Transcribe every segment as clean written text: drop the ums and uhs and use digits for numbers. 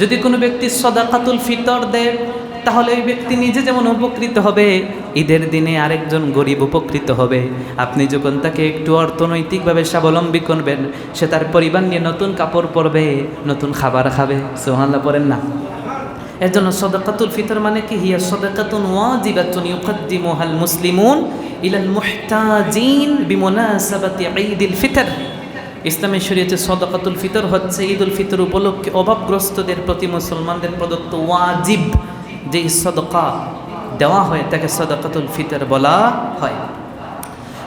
যদি কোনো ব্যক্তি সাদাকাতুল ফিতর দেয় তাহলে ওই ব্যক্তি নিজে যেমন উপকৃত হবে, ঈদের দিনে আরেকজন গরিব উপকৃত হবে। আপনি যখন তাকে একটু অর্থনৈতিকভাবে স্বাবলম্বী করবেন, সে তার পরিবার নিয়ে নতুন কাপড় পরবে, নতুন খাবার খাবে। সুবহানাল্লাহ পড়েন না? এর জন্য সাদাকাতুল ফিতর মানে কি? হিয়া সাদাকাতুন ওয়াজিবাতুন ইউকদ্দিমুহাল মুসলিমুন ইলাল মুহতাজিন বিমুনাসাবাতি ঈদুল ফিতর। ইসলামের শরীয়তে সাদাকাতুল ফিতর হচ্ছে ঈদুল ফিতর উপলক্ষে অভাবগ্রস্তদের প্রতি মুসলমানদের প্রদত্ত ওয়াজিব যে সাদাকা দেওয়া হয় তাকে সাদাকাতুল ফিতর বলা হয়।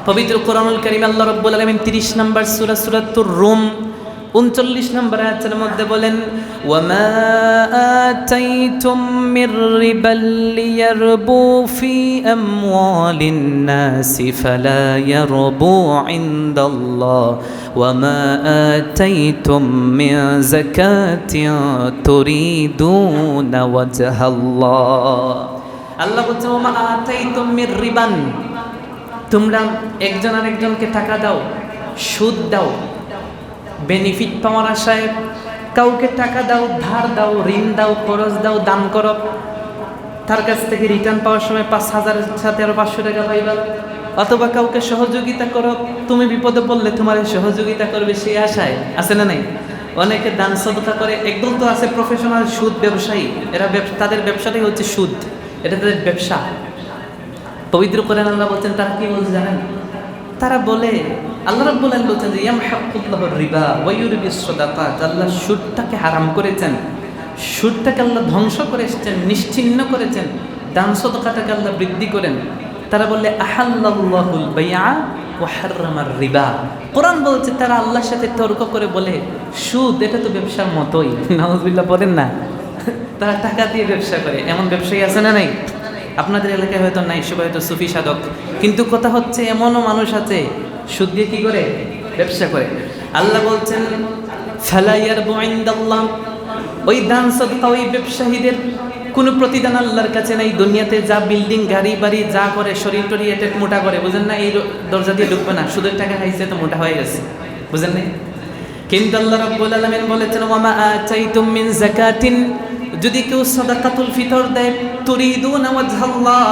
পবিত্র কোরআনুল কারীমে আল্লাহ রাব্বুল আলামিন 30 নম্বর সূরা সূরাতুর রুম 39 নম্বর আয়াতের মধ্যে বলেন, ওয়ামা আতাইতুম মির রিবাল লিয়ারবু ফি আমওয়ালিন নাসি ফালা ইয়ারবু ইনদাল্লাহ ওয়ামা আতাইতুম মিন যাকাতিন তুরিদুনা ওয়াজহাল্লাহ। আল্লাহ বলছেন, ওয়ামা আতাইতুম মির রিবান, তোমরা একজন আরেকজনকে টাকা দাও, সুদ দাও, বেনিফিট পাওয়ার আশায় কাউকে টাকা দাও, ধার দাও, ঋণ দাও, খরচ দাও, দান করো, তার কাছ থেকে রিটার্ন পাওয়ার সময় 5,000-এর সাথে আরো 500 টাকা পাইবা। অথবা কাউকে সহযোগিতা করো, তুমি বিপদে পড়লে তোমার সহযোগিতা করবে সেই আশায়। আছে না নাই? অনেকে দান সদকা করে। একদল তো আছে প্রফেশনাল সুদ ব্যবসায়ী, এরা তাদের ব্যবসাটাই হচ্ছে সুদ, এটা তাদের ব্যবসা। পবিত্র কোরআন আল্লাহ বলছেন, তারা কি বলছে জানেন? তারা বলে, আল্লাহ রাব্বুল আলামিন বলছেন যে ইয়ামহাকুল্লাহুর রিবা ওয়া ইউরবিস সাদাকাত। আল্লাহ সুদটাকে হারাম করেছেন, সুদটাকে আল্লাহ ধ্বংস করেছেন, নিশ্চিহ্ন করেছেন, দান সদকাটাকে আল্লাহ বৃদ্ধি করেন। তারা বলে আহাল্লাল্লাহুল বাইআ ওয়া হাররামার রিবা। কোরআন বলছে তারা আল্লাহর সাথে তর্ক করে বলে সুদ এটা তো ব্যবসার মতোই। নাউযুবিল্লাহ বলেন না? তারা টাকা দিয়ে ব্যবসা করে। এমন ব্যবসায়ী আছে না নাই? আপনাদের এলাকায় হয়তো নাই, সবাই হয়তো সুফি সাধক, কিন্তু কথা হচ্ছে এমনও মানুষ আছে সুদ দিয়ে কি করে? ব্যবসা করে। আল্লাহ বলছেন ফালা ইয়ারবু ইনদাল্লাহ, ওই দান সদকা ওই ব্যবসায়ীদের কোনো প্রতিদান আল্লাহর কাছে নাই। দুনিয়াতে যা বিল্ডিং, গাড়ি, বাড়ি যা করে, শরীর টরি এটা মোটা করে, বুঝেন না? এই দরজা দিয়ে ঢুকবে না, সুদের টাকা খাইছে তো মোটা হয়ে গেছে, বুঝেন না? কিন্তু আল্লাহ রাব্বুল আলামিন বলেছেন ওয়ামা আতাইতুম মিন যাকাতিন, যদি কেউ সাদাকাতুল ফিতর দেয় তুরিদুনা ওয়াজহাল্লাহ,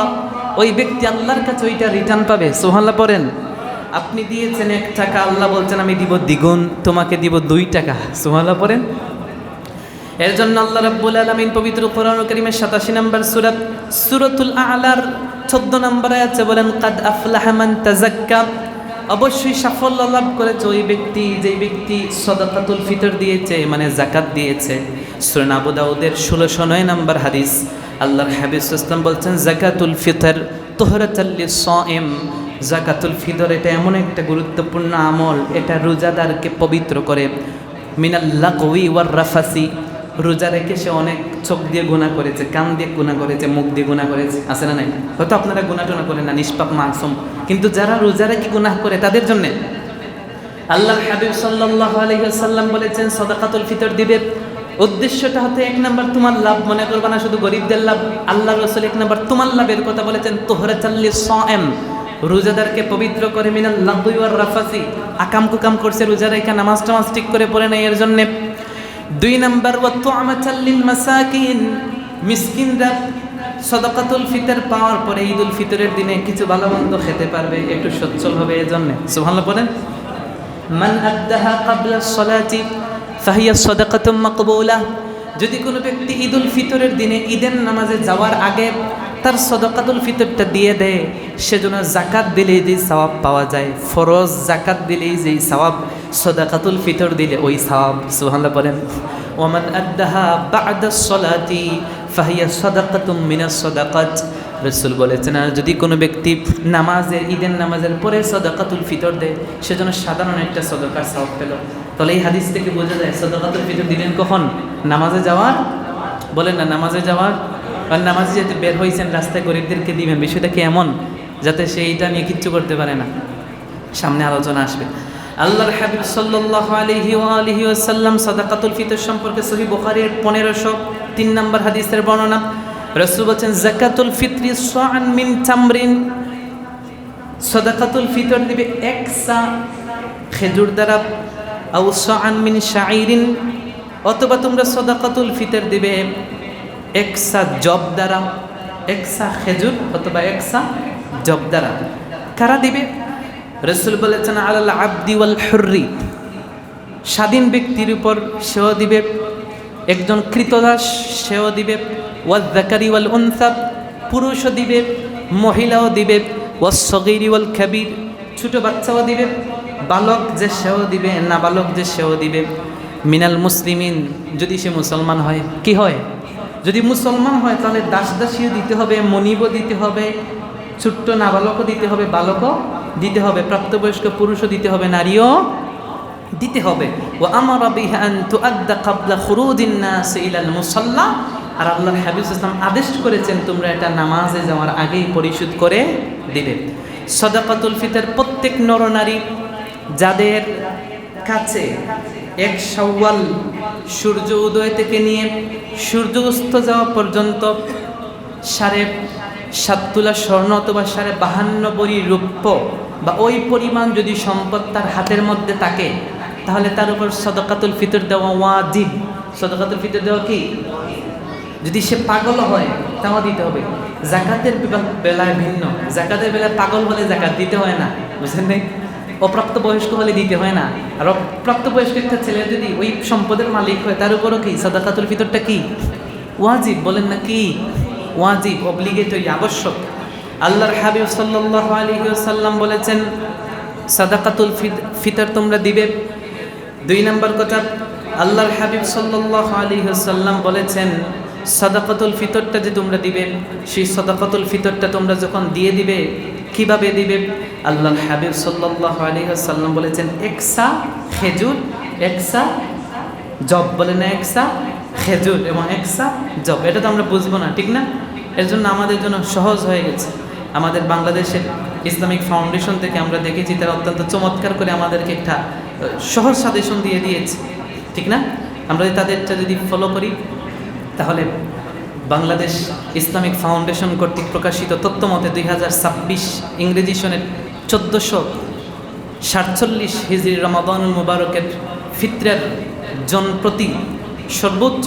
ওই ব্যক্তি আল্লাহর কাছে ওইটা রিটার্ন পাবে। সুবহানাল্লাহ পড়েন। আপনি দিয়েছেন 1 টাকা, আল্লাহ বলছেন আমি দিব দ্বিগুণ, তোমাকে দিব 2 টাকা। সুবহানাল্লাহ পড়েন। এর জন্য আল্লাহ রাব্বুল আলামিন পবিত্র কোরআনুল কারীমের 87 নম্বর সূরা সূরাতুল আ'লার 14 নম্বর আয়াতে বলেন, কাদ আফলাহা মান তাযাক্কা, অবশ্যই সাফল্য লাভ করেছে ওই ব্যক্তি যেই ব্যক্তি সাদাকাতুল ফিতর দিয়েছে, মানে যাকাত দিয়েছে। সূরা আবু দাউদের 1609 নম্বর হাদিস, আল্লাহর হাবিব সাল্লাল্লাহু আলাইহি ওয়াসাল্লাম বলছেন যাকাতুল ফিতর তুহরাতাল লিস-সাইম। যাকাতুল ফিতর এটা এমন একটা গুরুত্বপূর্ণ আমল, এটা রোজাদারকে পবিত্র করে মিনাল লাগওয়ি ওয়ার রাফাসি। রোজা রেখে সে অনেক চোখ দিয়ে গুনাহ করেছে, কান দিয়ে গুনাহ করেছে, মুখ দিয়ে গুনাহ করেছে, আছে না নাই? হয়তো আপনারা গুনাহ টুনা করেন না, নিষ্পাপ মাসুম, কিন্তু যারা রোজা রেখে গুনাহ করে তাদের জন্য আল্লাহর হাবিব সাল্লাল্লাহু আলাইহি ওয়াসাল্লাম বলেছেন সাদাকাতুল ফিতর দিবে। উদ্দেশ্যটা হতে 1 নাম্বার তোমার লাভ মনে করবে না, শুধু গরিবদের লাভ। আল্লাহ রাসূল 1 নাম্বার তোমার লাভের কথা বলেছেন, তুহরাতাল লিস-সাইম, রোজাদারকে পবিত্র করে মিনাল লাগওয়ি ওয়ার রাফাসি। আকাম কুকাম করছে রোজা রেখে, নামাজ টামাজ ঠিক করে পড়ে নাই, এর জন্য। 2 নাম্বার ওয়া তু'মাতাল লিল মাসাকিন, মিসকিনরা সাদাকাতুল ফিতর পাওয়ার পরে ঈদুল ফিতরের দিনে কিছু ভালো মন্দ খেতে পারবে, একটু সচ্ছল হবে, এর জন্য। সুবহানাল্লাহ বলেন। মান আদ্দাহা ক্বাবলা আস-সালাতি ফাহিয়া সাদাকাতুম মাকবুলা, যদি কোনো ব্যক্তি ঈদুল ফিতরের দিনে ঈদের নামাজে যাওয়ার আগে তার সাদাকাতুল ফিতরটা দিয়ে দেয়, সেজন্য যাকাত দিলেই যে সওয়াব পাওয়া যায়, ফরজ যাকাত দিলেই যেই সওয়াব, সাদাকাতুল ফিতর দিলে ওই সওয়াব। সুবহানাল্লাহ বলেন। ওয়ামান আদ্দাহা বা'দা আস-সালাতি ফাহিয়া সাদাকাতুম মিনাস সাদাকাত, রাসূল বলেছেন যদি কোনো ব্যক্তি নামাজের, ঈদের নামাজের পরে সাদাকাতুল ফিতর দেয়, সেজন্য সাধারণ একটা সাদাকার সওয়াব পেল। তাহলে এই হাদিস থেকে বোঝা যায় সাদাকাতুল ফিতর দিলেন কখন? নামাজে যাওয়ার, বলেন না, নামাজে যাওয়ার। আর নামাজে যেতে বের হয়েছেন, রাস্তায় গরিবদেরকে দিবেন, বিষয়টা কি এমন যাতে সে এইটা নিয়ে কিচ্ছু করতে পারে না? সামনে আলোচনা আসবে। আল্লাহর হাবিব সাল্লাল্লাহু আলাইহি ওয়া আলিহি ওয়াসাল্লাম সাদাকাতুল ফিতর সম্পর্কে সহিহ বুখারীর 1503 নম্বর হাদিসের বর্ণনা, রাসূল বলেন যাকাতুল ফিতরি সা'আন মিন তামরিন, সাদাকাতুল ফিতর দিবে 1 সা খেজুর দ্বারা, আও সা'আন মিন শাঈরিন, অথবা তোমরা সাদাকাতুল ফিতর দিবে একসা জব দ্বারা, একসা খেজুর অথবা একসা জব দ্বারা। কারা দিবে? রাসূল বলেছেন আলাল আবদি ওয়াল হুররি, স্বাধীন ব্যক্তির উপর সেও দিবে, একজন কৃতদাস সেও দিবে, ওয়াল যাকারি ওয়াল উনসা, পুরুষও দিবে মহিলাও দিবে, ওয়াস সগীরি ওয়াল কাবীর, ছোট বাচ্চাও দিবে, বালক যে সেও দিবে, নাবালক যে সেও দিবে। মিনাল মুসলিমিন, যদি সে মুসলমান হয়, কি হয়? যদি মুসলমান হয় তাহলে দাস দাসীও দিতে হবে, মনিবও দিতে হবে, ছোট্ট নাবালকও দিতে হবে, বালকও দিতে হবে, প্রাপ্তবয়স্ক পুরুষও দিতে হবে, নারীও দিতে হবে। ও আমারা বিহা আন তুআদ্দা ক্বাবলা খুরুজিন নাস ইলাল মুসাল্লা, আর আল্লাহর হাবিব সাল্লাল্লাহু আলাইহি ওয়াসাল্লাম আদেশ করেছেন তোমরা এটা নামাজে যাওয়ার আগেই পরিশোধ করে দিবে। সাদাকাতুল ফিতর প্রত্যেক নরনারী যাদের কাছে এক শাওয়াল সূর্য উদয় থেকে নিয়ে সূর্য অস্ত যাওয়া পর্যন্ত 7.5 তোলা স্বর্ণ অথবা 52 ভরি রৌপ্য বা ওই পরিমাণ যদি সম্পদ তার হাতের মধ্যে থাকে, তাহলে তার উপর সাদাকাতুল ফিতর দেওয়া ওয়াজিব। সাদাকাতুল ফিতর দেওয়া কি? যদি সে পাগল হয় তাও দিতে হবে। যাকাতের বেলায় ভিন্ন, যাকাতের বেলায় পাগল হলে যাকাত দিতে হয় না, বুঝলেন নাই? অপ্রাপ্ত বয়স্ক হলে দিতে হয় না। আর প্রাপ্তবয়স্ক একটা ছেলে যদি ওই সম্পদের মালিক হয় তার উপরও কি সাদাকাতুল ফিতরটা কি ওয়াজিব? বলেন না কি ওয়াজিব, অব্লিগেটরি, আবশ্যক। আল্লাহর হাবিব সাল্লাল্লাহু আলাইহি ওয়াসাল্লাম বলেছেন সাদাকাতুল ফিতর তোমরা দিবে। 2 নম্বর কথা, আল্লাহর হাবিব সাল্লাল্লাহু আলাইহি ওয়াসাল্লাম বলেছেন সাদাকাতুল ফিতরটা যে তোমরা দিবে, সেই সাদাকাতুল ফিতরটা তোমরা যখন দিয়ে দিবে কিভাবে দিবে? আল্লাহর হাবিব সাল্লাল্লাহু আলাইহি ওয়াসাল্লাম বলেছেন একসা খেজুর, একসা জব, বলে না একসা খেজুর এবং একসা জব। এটা তো আমরা বুঝবো না, ঠিক না? এর জন্য আমাদের জন্য সহজ হয়ে গেছে। আমাদের বাংলাদেশের ইসলামিক ফাউন্ডেশন থেকে আমরা দেখেছি তারা অত্যন্ত চমৎকার করে আমাদেরকে একটা সহজ সাজেশন দিয়ে দিয়েছে, ঠিক না? আমরা যদি তাদেরটা যদি ফলো করি তাহলে বাংলাদেশ ইসলামিক ফাউন্ডেশন কর্তৃক প্রকাশিত তথ্যমতে 2026 ইংরেজি সনের 1447 হিজরি রমাদানুল মুবারকের ফিতরের জনপ্রতি সর্বোচ্চ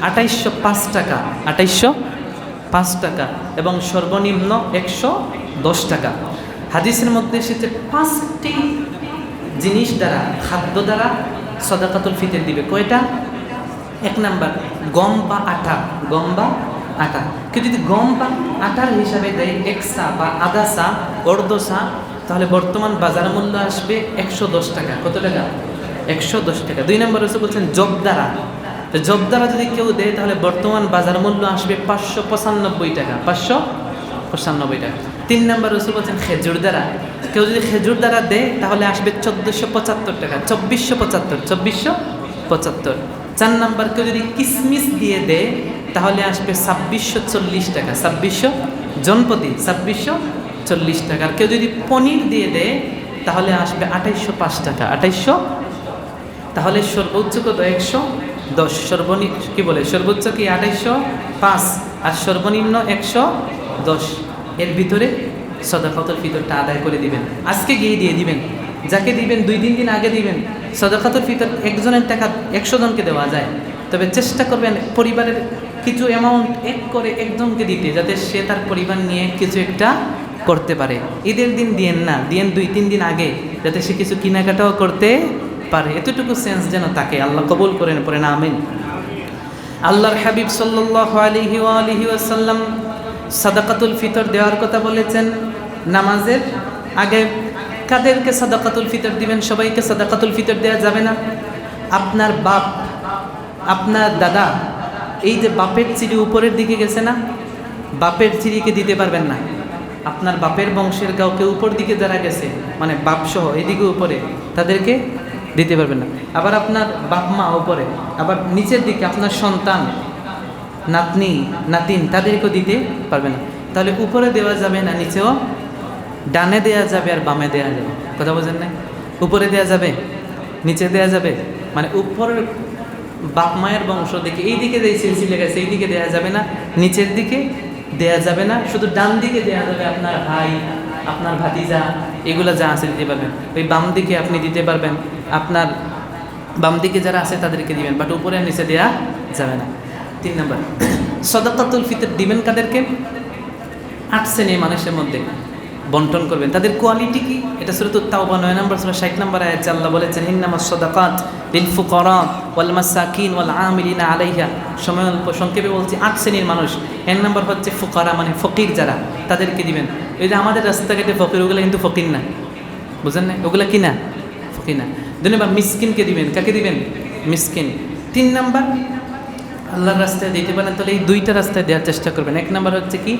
2805 টাকা, 2805 টাকা এবং সর্বনিম্ন 110 টাকা। হাদিসের মধ্যে এসেছে 5টি জিনিস দ্বারা, খাদ্য দ্বারা সাদাকাতুল ফিতর দিবে। কয়টা? 1 নাম্বার গম বা আটা, গম বা আটা। কেউ যদি গম বা আটার হিসাবে দেয় 1 সা বা আধা সা, অর্ধ সা, তাহলে বর্তমান বাজার মূল্য আসবে 110 টাকা। কত টাকা? 110 টাকা। 2 নম্বর হচ্ছে বলছেন জব দ্বারা। তো জব দ্বারা যদি কেউ দেয় তাহলে বর্তমান বাজার মূল্য আসবে 595 টাকা, 595 টাকা। 3 নম্বর হচ্ছে বলছেন খেজুর দ্বারা। কেউ যদি খেজুর দ্বারা দেয় তাহলে আসবে 1475 টাকা, 2475। 4 নাম্বার কেউ যদি কিসমিস দিয়ে দেয় তাহলে আসবে 2640 টাকা, 2600 জনপতি 2640 টাকা। আর কেউ যদি পনির দিয়ে দেয় তাহলে আসবে 2805 টাকা, 2800। তাহলে সর্বোচ্চ কত? 110। সর্বনিম্ন কি বলে? সর্বোচ্চ কি 2805 আর সর্বনিম্ন 110। এর ভিতরে সাদাকাতুল ফিতরটা আদায় করে দিবেন। আজকে গিয়ে দিয়ে দিবেন। যাকে দিবেন 2-3 দিন আগে দিবেন। সাদাকাতুল ফিতর একজনের টাকা 100 জনকে দেওয়া যায়, তবে চেষ্টা করবেন পরিবারের কিছু অ্যামাউন্ট এক করে একজনকে দিতে, যাতে সে তার পরিবার নিয়ে কিছু একটা করতে পারে। ঈদের দিন দিয়েন না, দিয়েন 2-3 দিন আগে, যাতে সে কিছু কেনাকাটাও করতে পারে। এতটুকু সেন্স যেন তাকে আল্লাহ কবুল করেন, পড়েন আমিন। আল্লাহর হাবিব সাল্লাল্লাহু আলাইহি ওয়াসাল্লাম সাদাকাতুল ফিতর দেওয়ার কথা বলেছেন নামাজের আগে। কাদেরকে সাদাকাতুল ফিতর দিবেন? সবাইকে সাদাকাতুল ফিতর দেওয়া যাবে না। আপনার বাপ, আপনার দাদা, এই যে বাপের চিড়ি উপরের দিকে গেছে না, বাপের চিড়িকে দিতে পারবেন না। আপনার বাপের বংশের কাউকে উপর দিকে যারা গেছে, মানে বাপসহ এদিকে উপরে, তাদেরকে দিতে পারবেন না। আবার আপনার বাপ মা উপরে, আবার নিচের দিকে আপনার সন্তান, নাতনি, নাতিন, তাদেরকেও দিতে পারবে না। তাহলে উপরে দেওয়া যাবে না, নিচেও, ডানে দেয়া যাবে আর বামে দেয়া যাবে। কথা বোঝেন না? উপরে দেয়া যাবে, নিচে দেয়া যাবে, মানে উপরের বাপ মায়ের বংশ দিকে এই দিকে যে সিলসিলা গেছে এই দিকে দেয়া যাবে না, নিচের দিকে দেয়া যাবে না, শুধু ডান দিকে দেয়া যাবে। আপনার ভাই, আপনার ভাতিজা, এগুলো যা আছে দিতে পারবেন। ওই বাম দিকে আপনি দিতে পারবেন আপনার বাম দিকে যারা আছে তাদেরকে দিবেন, বাট উপরে আর নিচে দেওয়া যাবে না। 3 নম্বর, সাদাকাতুল ফিতর দিবেন কাদেরকে? 8 শ্রেণীর মানুষের মধ্যে বন্টন করবেন। তাদের কোয়ালিটি কি? এটা সূরাতুত তাওবা 9 নম্বর সূরা 60 নম্বর আয়াতে আল্লাহ বলেছেন, ইন্নামাস সাদাকাত লিল ফুকারা ওয়াল মাসাকিন ওয়াল আমিলিনা আলাইহা। সময় অল্প, সংক্ষেপে বলছি 8 শ্রেণীর মানুষ। এর নাম্বার হচ্ছে ফুকারা, মানে ফকির যারা, তাদেরকে দিবেন। এই যে আমাদের রাস্তাঘাটে ফকির, ওগুলো কিন্তু ফকির না, বুঝেন না? ওগুলা কি না? ফকির না। 2 নম্বর, মিসকিনকে দিবেন। কাকে দিবেন? মিসকিন। 3 নম্বর, আল্লাহর রাস্তায় দিতে পারেন তাহলে এই 2টা রাস্তায় দেওয়ার চেষ্টা করবেন। 1 নম্বর হচ্ছে কি?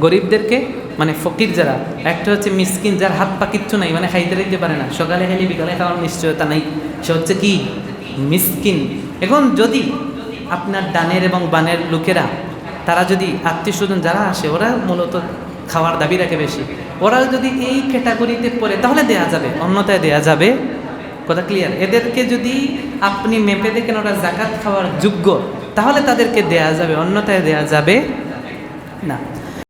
গরিবদেরকে, মানে ফকির যারা। একটা হচ্ছে মিসকিন, যার হাত পা কিচ্ছু নাই, মানে খাইতে দিতে পারে না, সকালে খাইলে বিকালে খাওয়ার নিশ্চয়তা নাই, সে হচ্ছে কি? মিসকিন। এখন যদি আপনার ডানের এবং বানের লোকেরা, তারা যদি আত্মীয় স্বজন যারা আসে, ওরা মূলত খাওয়ার দাবি রাখে বেশি, ওরা যদি এই ক্যাটাগরিতে পড়ে তাহলে দেয়া যাবে, অন্যথায় দেয়া যাবে। কথা ক্লিয়ার? এদেরকে যদি আপনি মেপে দেখেন ওরা জাকাত খাওয়ার যোগ্য, তাহলে তাদেরকে দেয়া যাবে, অন্যথায় দেয়া যাবে না।